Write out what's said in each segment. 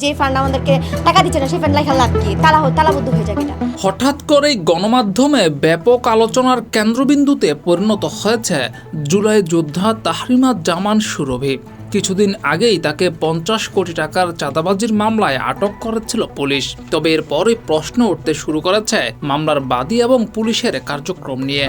যে ফান্ড আমাদেরকে টাকা দিচ্ছে না সেই ফান্ড লেখা লাভ কি, তালাবদ্ধ হয়ে যাবে এটা। হঠাৎ করেই গণমাধ্যমে ব্যাপক আলোচনার কেন্দ্রবিন্দুতে পরিণত হয়েছে জুলাই যোদ্ধা তাহরিমা জামান সুরভি। কিছুদিন আগেই তাকে 50 কোটি টাকার চাঁদাবাজির মামলায় আটক করেছিল পুলিশ। তবে এরপরই প্রশ্ন উঠতে শুরু করেছে মামলার বাদী এবং পুলিশের কার্যক্রম নিয়ে।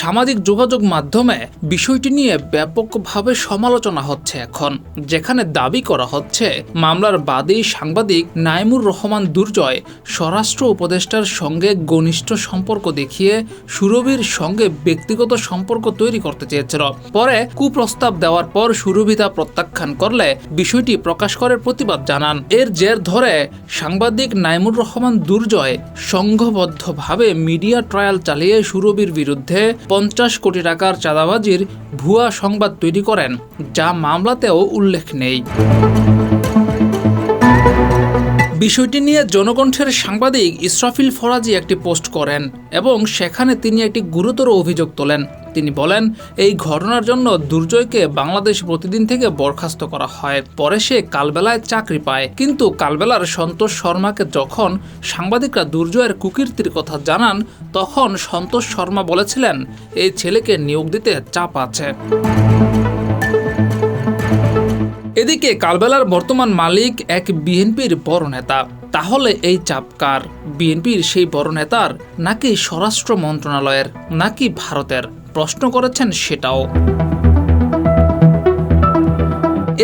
সামাজিক যোগাযোগ মাধ্যমে বিষয়টি নিয়ে ব্যাপকভাবে সমালোচনা হচ্ছে এখন, যেখানে দাবি করা হচ্ছে মামলার বাদী সাংবাদিক নাইমুর রহমান দুর্জয় স্বরাষ্ট্র উপদেষ্টার সঙ্গে ঘনিষ্ঠ সম্পর্ক দেখিয়ে সুরভির সঙ্গে ব্যক্তিগত সম্পর্ক তৈরি করতে চেয়েছিল। পরে কুপ্রস্তাব দেওয়ার পর সুরভি তা প্রত্যাখ্যান করলে বিষয়টি প্রকাশ করে প্রতিবাদ জানান। এর জের ধরে সাংবাদিক নাইমুর রহমান দুর্জয় সংঘবদ্ধভাবে মিডিয়া ট্রায়াল চালিয়ে সুরভির বিরুদ্ধে 50 কোটি টাকার চাঁদাবাজির ভুয়া সংবাদ তৈরি করেন, যা মামলাতেও উল্লেখ নেই। বিষয়টি নিয়ে জনকণ্ঠের সাংবাদিক ইসরাফিল ফরাজি একটি পোস্ট করেন এবং সেখানে তিনি একটি গুরুতর অভিযোগ তোলেন। তিনি বলেন, এই ঘটনার জন্য দুর্জয়কে বাংলাদেশ প্রতিদিন থেকে বরখাস্ত করা হয়। পরে সে কালবেলায় চাকরি পায়, কিন্তু কালবেলার সন্তোষ শর্মাকে যখন সাংবাদিকরা দুর্জয়ের কুকীর্তির কথা জানান, তখন সন্তোষ শর্মা বলেছিলেন এই ছেলেকে নিয়োগ দিতে চাপ আছে। এদিকে কালবেলার বর্তমান মালিক এক বিএনপির বড় নেতা। তাহলে এই চাপ কার? বিএনপির সেই বড় নেতার, নাকি স্বরাষ্ট্র মন্ত্রণালয়ের, নাকি ভারতের? প্রশ্ন করেছেন সেটাও।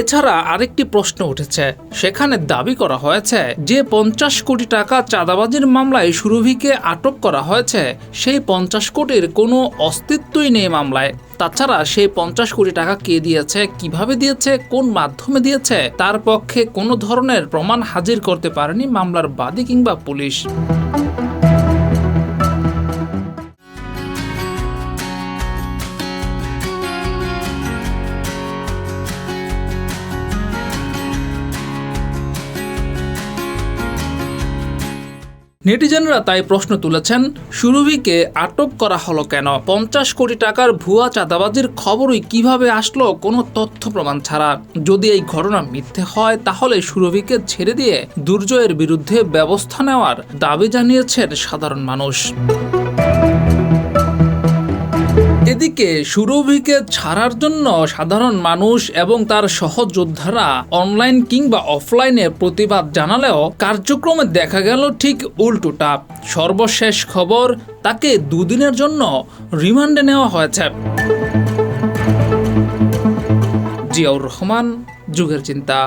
এছাড়া আরেকটি প্রশ্ন উঠেছে, সেখানে দাবি করা হয়েছে যে 50 কোটি টাকা চাঁদাবাজির মামলায় সুরভিকে আটক করা হয়েছে, সেই 50 কোটির কোনো অস্তিত্বই নেই মামলায়। তাছাড়া সেই 50 কোটি টাকা কে দিয়েছে, কিভাবে দিয়েছে, কোন মাধ্যমে দিয়েছে, তার পক্ষে কোনো ধরনের প্রমাণ হাজির করতে পারেনি মামলার বাদী কিংবা পুলিশ। নেটিজেনরা তাই প্রশ্ন তুলেছেন, সুরভিকে আটক করা হলো কেন? 50 কোটি টাকার ভুয়া চাঁদাবাজির খবরই কিভাবে আসলো কোনো তথ্য প্রমাণ ছাড়া? যদি এই ঘটনা মিথ্যে হয়, তাহলে সুরভিকে ছেড়ে দিয়ে দুর্জয়ের বিরুদ্ধে ব্যবস্থা নেওয়ার দাবি জানিয়েছেন সাধারণ মানুষ। এদিকে সুরভিকে ছাড়ার জন্য সাধারণ মানুষ এবং তার সহযোদ্ধারা অনলাইন কিংবা অফলাইনে প্রতিবাদ জানালেও কার্যক্রমে দেখা গেল ঠিক উল্টোটা। সর্বশেষ খবর, তাকে 2 দিনের জন্য রিমান্ডে নেওয়া হয়েছে। জিয়াউর রহমান, যুগের চিন্তা।